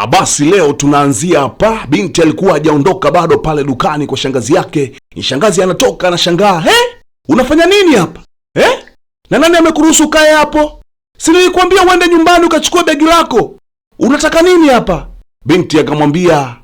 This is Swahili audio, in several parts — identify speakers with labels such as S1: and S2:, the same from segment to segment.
S1: Basi leo tunaanzia hapa. Binti alikuwa hajaondoka bado pale dukani kwa shangazi yake. Shangazi anatoka anashangaa, unafanya nini hapa? Na nani amekuruhusu kae hapo? Si nilikwambia uende nyumbani ukachukua begi lako? Unataka nini hapa? Binti akamwambia,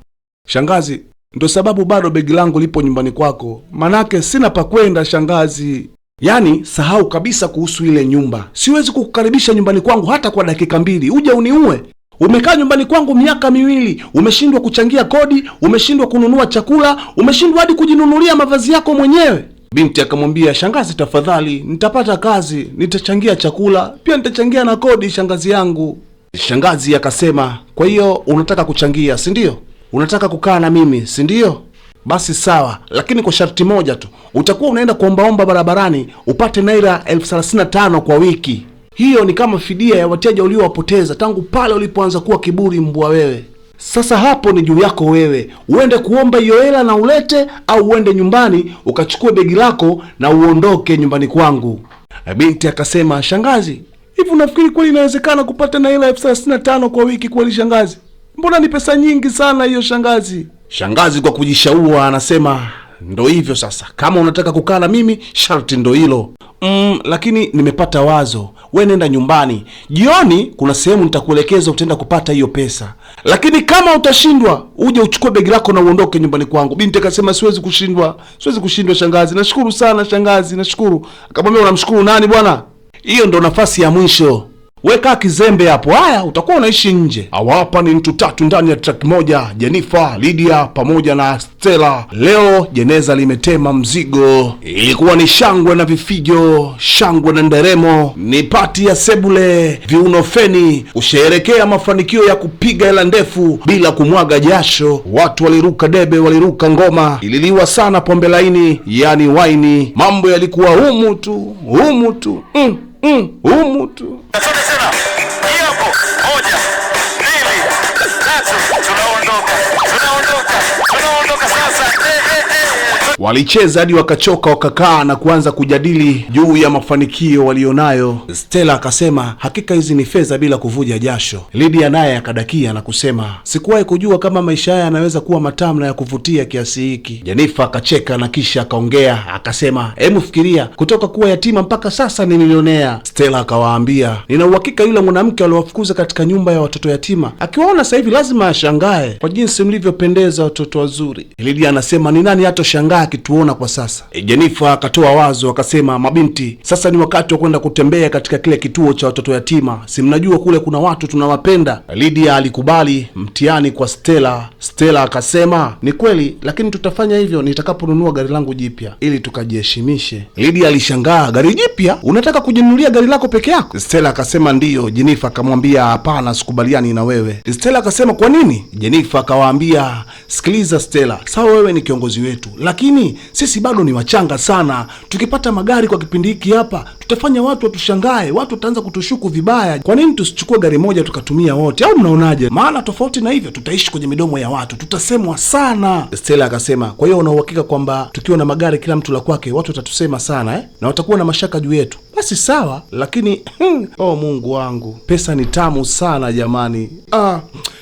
S1: shangazi, ndio sababu bado begi langu lipo nyumbani kwako. Manake sina pa kwenda shangazi. Yaani sahau kabisa kuhusu ile nyumba. Siwezi kukukaribisha nyumbani kwangu hata kwa dakika 2. Uje uniue. Umekaa nyumbani kwangu miaka 2, umeshindwa kuchangia kodi, umeshindwa kununua chakula, umeshindwa hadi kujinunulia mavazi yako mwenyewe. Binti akamwambia, shangazi tafadhali, nitapata kazi, nitachangia chakula, pia nitachangia na kodi shangazi yangu. Shangazi akasema, kwa hiyo unataka kuchangia, si ndio? Unataka kukaa na mimi, si ndio? Basi sawa, lakini kwa sharti moja tu. Utakuwa unaenda kuombaomba barabarani, upate naira 35,000 kwa wiki. Hiyo ni kama fidia ya wateja uliowapoteza tangu pale ulipoanza kuwa kiburi mbwa wewe. Sasa hapo ni juu yako wewe. Uende kuomba hiyo hela na ulete, au uende nyumbani ukachukue begi lako na uondoke nyumbani kwangu. Binti akasema, shangazi, hivi unafikiri kweli inawezekana kupata naira 35,000 kwa wiki kweli shangazi? Mbona ni pesa nyingi sana hiyo shangazi? Shangazi kwa kujishaua anasema, ndo hivyo sasa. Kama unataka kukaa na mimi, sharti ndo hilo. Lakini nimepata wazo. Wewe nenda nyumbani. Jioni kuna sehemu nitakuelekeza utaenda kupata hiyo pesa. Lakini kama utashindwa, uje uchukue begi lako na uondoke nyumbani kwangu. Binti akasema, siwezi kushindwa. Siwezi kushindwa shangazi. Nashukuru sana shangazi, nashukuru. Akamwambia, unamshukuru nani bwana? Hiyo ndo nafasi ya mwisho. Weka kizembe hapo. Haya, utakuwa unaishi nje. Hapa ni mtu 3 ndani ya truck moja, Jennifer, Lydia pamoja na Stella. Leo jeneza limetema mzigo. Ilikuwa ni shangwe na vifijo, shangwe na nderemo, ni pati ya sebule, viunofeni, kusherehekea mafanikio ya kupiga hela ndefu bila kumwaga jasho. Watu waliruka debe, waliruka ngoma, ililiwa sana pombe laini, yani waini. Mambo yalikuwa humu tu, humu tu, humu tu. Walicheza hadi wakachoka, wakakaa na kuanza kujadili juu ya mafanikio walionayo. Stella akasema, hakika hizi ni fedha bila kuvuja jasho. Lydia naye akadakia na kusema, sikuwahi kujua kama maisha haya yanaweza kuwa matamu na ya kuvutia kiasi hiki. Jennifer akacheka na kisha akaongea akasema, hebu fikiria, kutoka kuwa yatima mpaka sasa ni milionea. Stella akawaambia, nina uhakika yule mwanamke aliwafukuza katika nyumba ya watoto yatima akiwaona sasa hivi lazima ashangae kwa jinsi mlivyopendeza watoto wazuri. Lydia anasema, ni nani hata shangaa kituona kwa sasa? Jennifer akatoa wazo akasema, mabinti, sasa ni wakati wa kwenda kutembea katika kile kituo cha watoto yatima. Si mnajua kule kuna watu tunawapenda. Lydia alikubali mtihani kwa Stella. Stella akasema, ni kweli, lakini tutafanya hivyo nitakaponunua gari langu jipya ili tukajiheshimishe. Lydia alishangaa, gari jipya? Unataka kujinunulia gari lako peke yako? Stella akasema ndiyo. Jennifer akamwambia, hapana, sikubaliani na wewe. Stella akasema, kwa nini? Jennifer akawaambia, sikiliza Stella, sawa wewe ni kiongozi wetu, lakini sisi bado ni wachanga sana. Tukipata magari kwa kipindi hiki hapa, tutafanya watu watushangae, watu wataanza kutushuku vibaya. Kwa nini tusichukue gari moja tukatumia wote? Au mnaonaje? Maana tofauti na hivyo tutaishi kwenye midomo ya watu, tutasemwa sana. Stella akasema, kwa hiyo una uhakika kwamba tukiwa na magari kila mtu la kwake watu watatusema sana na watakuwa na mashaka juu yetu? Basi sawa, lakini Mungu wangu, pesa ni tamu sana jamani.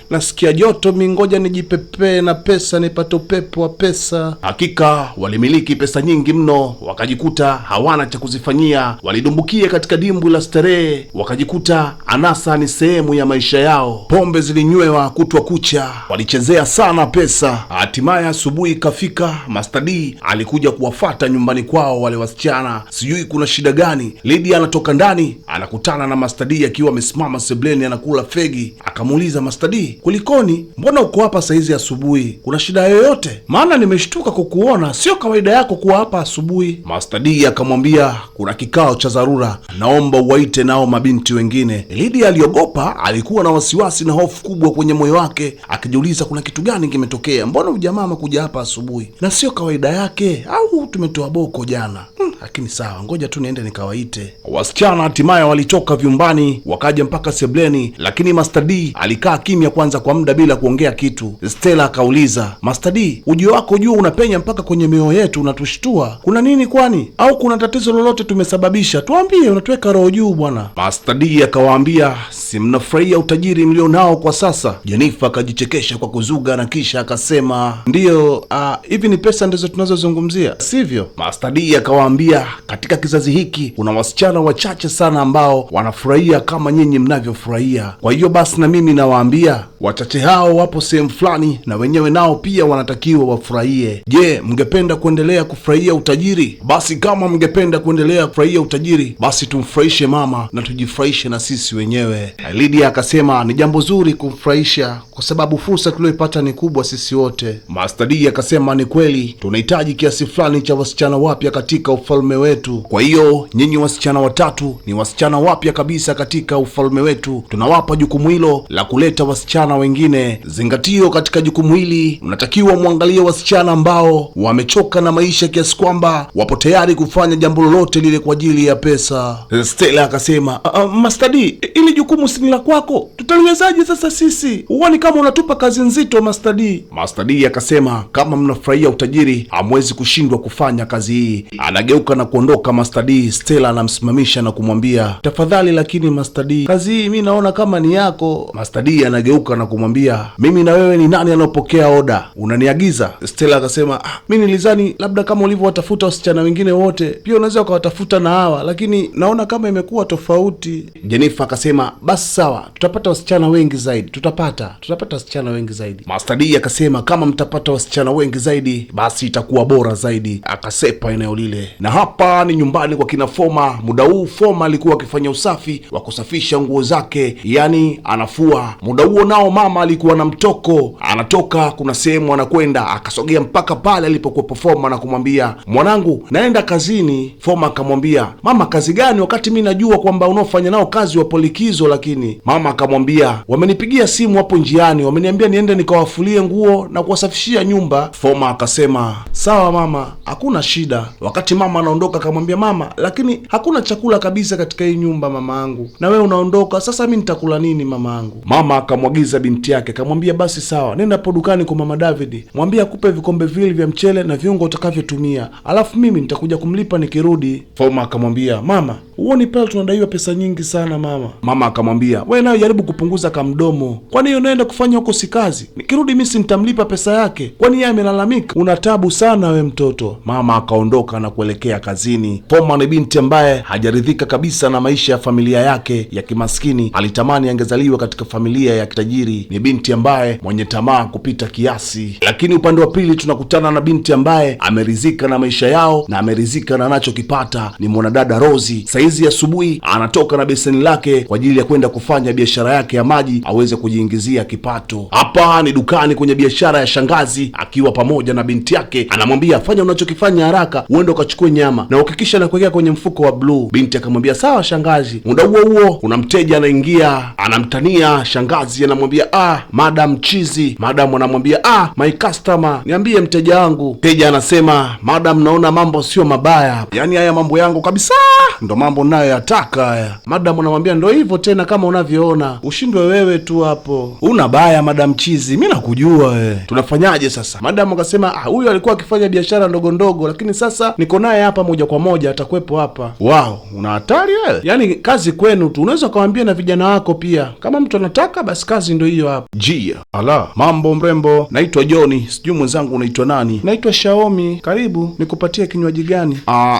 S1: Nasikia joto, mingoja nijipepee na pesa, nipate upepo wa pesa. Hakika walimiliki pesa nyingi mno, wakajikuta hawana cha kuzifanyia. Walidumbukia katika dimbwi la starehe, wakajikuta anasa ni sehemu ya maisha yao. Pombe zilinywewa kutwa kucha, walichezea sana pesa. Hatimaye asubuhi ikafika, Master D alikuja kuwafata nyumbani kwao wale wasichana. Sijui kuna shida gani. Lydia anatoka ndani, anakutana na Master D akiwa amesimama sebleni anakula fegi. Akamuuliza Master D, kulikoni? Mbona uko hapa saizi asubuhi? Kuna shida yoyote? Maana nimeshtuka kukuona, sio kawaida yako kuwa hapa asubuhi. Master D akamwambia, kuna kikao cha dharura, naomba uwaite nao mabinti wengine. Lydia aliogopa, alikuwa na wasiwasi na hofu kubwa kwenye moyo wake, akijiuliza kuna kitu gani kimetokea? Mbona ujamaa amekuja hapa asubuhi na sio kawaida yake? Au tumetoa boko jana? lakini sawa, ngoja tu niende nikawaite. Wasichana hatimaye walitoka vyumbani wakaja mpaka sebleni, lakini Master D alikaa kimya kwanza kwa muda bila kuongea kitu. Stella akauliza, Master D, ujio wako juu unapenya mpaka kwenye mioyo yetu, unatushtua. Kuna nini kwani? Au kuna tatizo lolote tumesababisha? Tuambie, unatuweka roho juu bwana. Master D akawaambia, si mnafurahia utajiri mlionao kwa sasa? Jennifer akajichekesha kwa kuzuga na kisha akasema, ndiyo, hivi ni pesa ndizo tunazozungumzia, sivyo? Master D akawaambia, katika kizazi hiki kuna wasichana wachache sana ambao wanafurahia kama nyinyi mnavyofurahia. Kwa hiyo basi na mimi nawaambia, wachache hao wapo sehemu fulani na wenyewe nao pia wanatakiwa wafurahie. Je, mngependa kuendelea kufurahia utajiri? Basi kama mngependa kuendelea kufurahia utajiri, basi tumfurahishe mama na tujifurahishe na sisi wenyewe. Lydia akasema, ni jambo zuri kumfurahisha kwa sababu fursa tulioipata ni kubwa sisi wote. Master D akasema, ni kweli tunahitaji kiasi fulani cha wasichana wapya katika ufalme wetu. Kwa hiyo nyinyi wasichana watatu ni wasichana wapya kabisa katika ufalme wetu. Tunawapa jukumu hilo la kuleta wasichana wengine. Zingatio katika jukumu hili, mnatakiwa muangalie wasichana ambao wamechoka na maisha kiasi kwamba wapo tayari kufanya jambo lolote lile kwa ajili ya pesa. Stella akasema, Master D, ili jukumu si la kwako, tutaliwezaje sasa sisi? Huoni kama unatupa kazi nzito Master D? Master D akasema, kama mnafurahia utajiri hamwezi kushindwa kufanya kazi hii. Anageuka na kuondoka Master D. Stella anamsimamisha na kumwambia, tafadhali lakini Master D, kazi hii mimi naona kama ni yako. Master D anageuka na kumwambia, mimi na wewe ni nani anapokea oda? Unaniagiza? Stella akasema, mimi nilizani labda kama ulivyowatafuta wasichana wengine wote pia unaweza ukawatafuta na hawa, lakini naona kama imekuwa tofauti. Jennifer akasema, basi sawa, tutapata wasichana wengi zaidi. Tutapata wasichana wengi zaidi. Master D akasema, kama mtapata wasichana wengi zaidi basi itakuwa bora zaidi. Akasepa eneo lile. Na hapa ni nyumbani kwa kina Foma. Muda huu Foma alikuwa akifanya usafi wa kusafisha nguo zake, yani anafua. Muda huo nao mama alikuwa na mtoko, anatoka kuna sehemu anakwenda. Akasogea mpaka pale alipokuwa Foma na kumwambia, mwanangu, naenda kazini. Foma akamwambia, mama, kazi gani wakati mimi najua kwamba unaofanya nao kazi wapo likizo? Lakini mama akamwambia, wamenipigia simu hapo njiani, wameniambia niende nikawafulie nguo na kuwasafishia nyumba. Foma akasema, sawa mama, hakuna shida. Wakati mama anaondoka akamwambia, mama, lakini hakuna chakula kabisa katika hii nyumba mamaangu, na wewe unaondoka sasa, mimi nitakula nini mamaangu? Mama akamwagiza binti yake akamwambia, basi sawa, nenda hapo dukani kwa mama David, mwambie akupe vikombe viwili vya mchele na viungo utakavyotumia, alafu mimi nitakuja kumlipa nikirudi. Foma akamwambia, mama, huoni pale tunadaiwa pesa nyingi sana mama? Mama akamwambia, wewe nayo jaribu kupunguza kamdomo, kwani hiyo naenda kufanya huko si kazi? Nikirudi mimi nitamlipa pesa yake, kwani yeye amelalamika? Una tabu sana we mtoto. Mama akaondoka na kuelekea kazini. Foma ni binti ambaye hajaridhika kabisa na maisha ya familia yake ya kimaskini. Alitamani angezaliwa katika familia ya kitajiri. Ni binti ambaye mwenye tamaa kupita kiasi. Lakini upande wa pili tunakutana na binti ambaye ameridhika na maisha yao na ameridhika na anachokipata. Ni mwanadada Rozi. Saizi asubuhi anatoka na beseni lake kwa ajili ya kwenda kufanya biashara yake ya maji aweze kujiingizia kipato. Hapa ni dukani kwenye biashara ya shangazi, akiwa pamoja na binti yake. Anamwambia, fanya unachokifanya haraka, uende ukachukue nyama na uhakikisha na kuwekea kwenye mfuko wa blue. Binti akamwambia, sawa shangazi. Muda huo huo kuna mteja anaingia, anamtania shangazi, anamwambia, madam chizi. Madam anamwambia, my customer, niambie mteja wangu. Mteja anasema, madam, naona mambo sio mabaya, yaani haya mambo yangu kabisa ndo mambo nayo yataka haya. Madam anamwambia, ndo hivyo tena kama unavyoona, ushindwe wewe tu hapo, una baya madam chizi, mimi nakujua wewe, tunafanyaje sasa? Madam akasema, huyu alikuwa akifanya biashara ndogo ndogo, lakini sasa niko naye hapa moja kwa moja, atakuwepo hapa. Wow, una hatari wewe, yaani kazi kwenu tu, unaweza kuambia na vijana wako pia, kama mtu anataka basi kazi ndo hiyo hapa. Jia, ala, mambo mrembo, naitwa Johnny, sijui mwenzangu unaitwa nani? Naitwa Xiaomi, karibu, nikupatie kinywaji gani?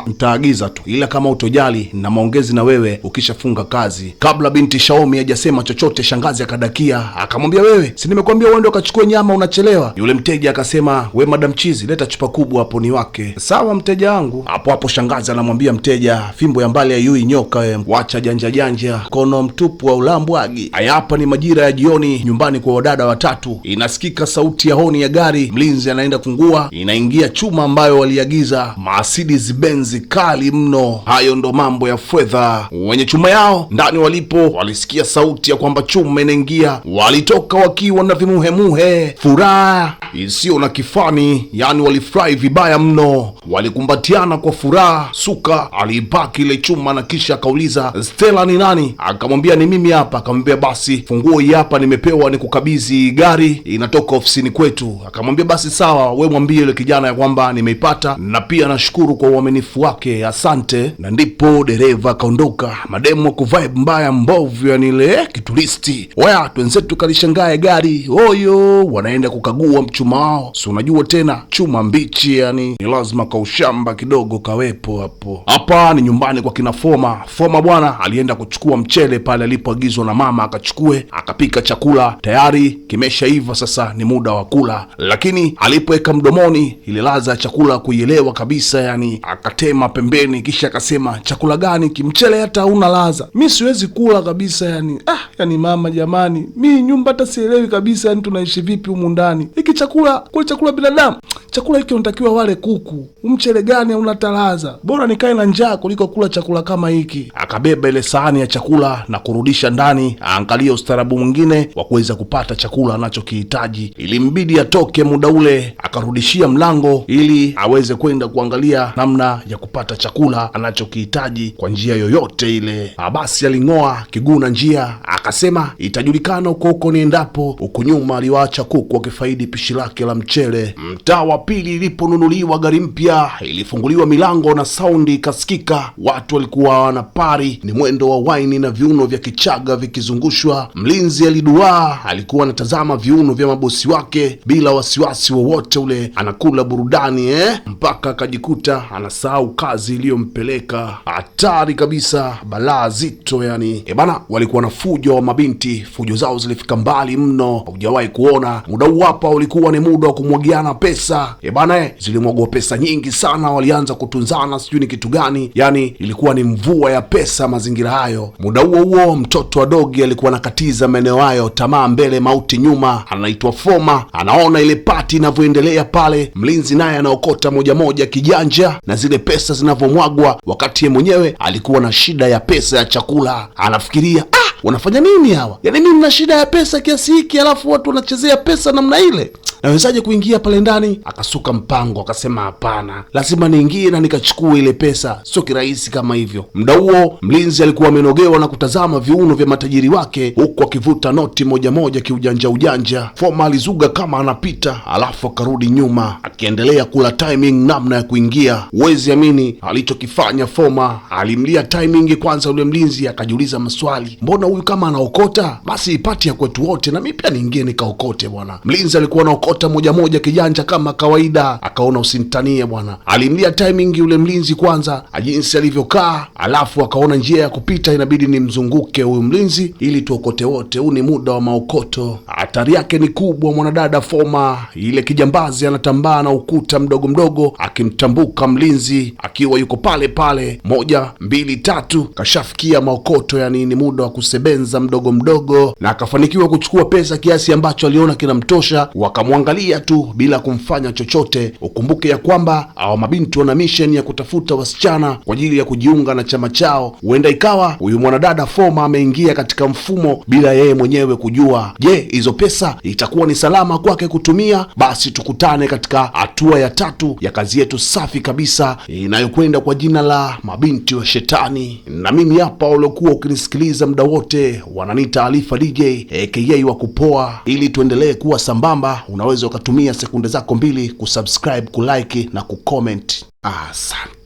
S1: Nitaagiza tu, ila kama utojali na maongezi na wewe ukishafunga kazi. Kabla binti Xiaomi hajasema chochote, shangazi akadakia akamwambia, wewe si nimekwambia uende ukachukue nyama, unachelewa? Yule mteja akasema, we madam chizi, leta chupa kubwa hapo ni wake. Sawa mteja wangu. Hapo hapo shangazi anamwambia mteja, fimbo ya mbali hayui nyoka we, wacha janja janja, kono mtupu wa ulambwagi. Haya, hapa ni majira ya jioni nyumbani kwa wadada watatu. Inasikika sauti ya honi ya gari, mlinzi anaenda kufungua, inaingia chuma ambayo waliagiza, Mercedes Benz kali mno. Hayo ndo mambo ya fedha. Wenye chuma yao ndani walipo walisikia sauti ya kwamba chuma inaingia, walitoka wakiwa na vimuhemuhe, furaha isiyo na kifani, yani walifurahi vibaya mno, walikumbatiana kwa kwa furaha Suka aliipaki ile chuma na kisha akauliza, Stella ni nani? Akamwambia ni mimi hapa. Akamwambia basi funguo hii hapa nimepewa nikukabidhi gari, inatoka ofisini kwetu. Akamwambia basi sawa, we mwambie yule kijana ya kwamba nimeipata na pia nashukuru kwa uaminifu wake, asante. Na ndipo dereva akaondoka. Mademo kuvibe mbaya mbovu, yani ile kituristi. Waya twenzetu kalishangae gari oyo, wanaenda kukagua mchuma wao. Si unajua tena chuma mbichi, yani ni lazima kaushamba kidogo kawepo hapo. Hapa ni nyumbani kwa kina Foma. Foma bwana alienda kuchukua mchele pale alipoagizwa na mama, akachukue akapika chakula tayari kimeshaiva, sasa ni muda wa kula. Lakini alipoweka mdomoni ile ladha ya chakula kuielewa kabisa, yani akatema pembeni, kisha akasema chakula gani kimchele hata hauna ladha, mimi siwezi kula kabisa. Yani mama jamani, mimi nyumba hata sielewi kabisa, yani tunaishi vipi humu ndani? Hiki chakula kwa chakula binadamu, chakula hiki unatakiwa wale kuku, mchele gani hauna ladha? Bora nikae na njaa kuliko kula chakula kama hiki. Akabeba ile sahani ya chakula na kurudisha ndani, aangalia ustaarabu mwingine wa kuweza kupata chakula anachokihitaji. Ilimbidi atoke muda ule, akarudishia mlango ili aweze kwenda kuangalia namna ya kupata chakula anachokihitaji kwa njia yoyote ile. Basi aling'oa kiguu na njia, akasema itajulikana huko niendapo. Huko nyuma aliwaacha kuku wakifaidi pishi lake la mchele. Mtaa wa pili iliponunuliwa gari mpya, ilifunguliwa milango na saundi ikasikika. Watu walikuwa wanapari, ni mwendo wa waini na viuno vya Kichaga vikizungushwa. Mlinzi aliduaa, alikuwa anatazama viuno vya mabosi wake bila wasiwasi wowote ule, anakula burudani mpaka akajikuta anasahau kazi iliyompeleka. Hatari kabisa, balaa zito yani. Bana, walikuwa na fujo wa mabinti, fujo zao zilifika mbali mno, hujawahi kuona. Muda huu hapa ulikuwa ni muda wa kumwagiana pesa. Bana, zilimwagwa pesa nyingi sana, walianza kutunzana sijui ni kitu gani, yani ilikuwa ni mvua ya pesa mazingira hayo. Muda huo mtoto wa dogi alikuwa anakatiza maeneo hayo, tamaa mbele mauti nyuma, anaitwa Foma. Anaona ile pati inavyoendelea pale, mlinzi naye anaokota moja moja kijanja na zile pesa zinavyomwagwa, wakati yeye mwenyewe alikuwa na shida ya pesa ya chakula. Anafikiria wanafanya nini hawa? Yani mimi nina shida ya pesa kiasi hiki, alafu watu wanachezea pesa namna ile, nawezaje kuingia pale ndani? Akasuka mpango, akasema hapana, lazima niingie na nikachukua ile pesa, sio kirahisi kama hivyo. Muda huo mlinzi alikuwa amenogewa na kutazama viuno vya matajiri wake, huku akivuta noti moja moja kiujanja ujanja. Foma alizuga kama anapita, alafu akarudi nyuma akiendelea kula timing namna ya kuingia. Uwezi amini alichokifanya Foma, alimlia timing kwanza ule mlinzi, akajiuliza maswali, mbona huyu kama anaokota? Basi ipati ya kwetu wote na mimi pia niingie nikaokote bwana. Mlinzi alikuwa anaokota moja moja kijanja kama kawaida, akaona usimtanie bwana. Alimlia timing yule mlinzi kwanza jinsi alivyokaa, alafu akaona njia ya kupita inabidi nimzunguke huyu mlinzi ili tuokote wote. Huu ni muda wa maokoto. Hatari yake ni kubwa mwanadada Foma. Ile kijambazi anatambaa na ukuta mdogo mdogo akimtambuka mlinzi akiwa yuko pale pale. 1 2 3 kashafikia maokoto, yani ni muda wa kusebenza mdogo mdogo, na akafanikiwa kuchukua pesa kiasi ambacho aliona kinamtosha. Wakamwangalia tu bila kumfanya chochote. Ukumbuke ya kwamba hawa mabinti wana mission ya kutafuta wasichana kwa ajili ya kujiunga na chama chao. Huenda ikawa huyu mwanadada Foma ameingia katika mfumo bila yeye mwenyewe kujua. Je, hizo pesa itakuwa ni salama kwake kutumia? Basi tukutane katika hatua ya 3 ya kazi yetu safi kabisa inayokwenda kwa jina la Mabinti wa Shetani. Na mimi hapa uliokuwa ukinisikiliza muda wote wananiita Alifa DJ aka wa kupoa. Ili tuendelee kuwa sambamba, unaweza ukatumia sekunde zako 2 kusubscribe, kulike na kucomment. Asante.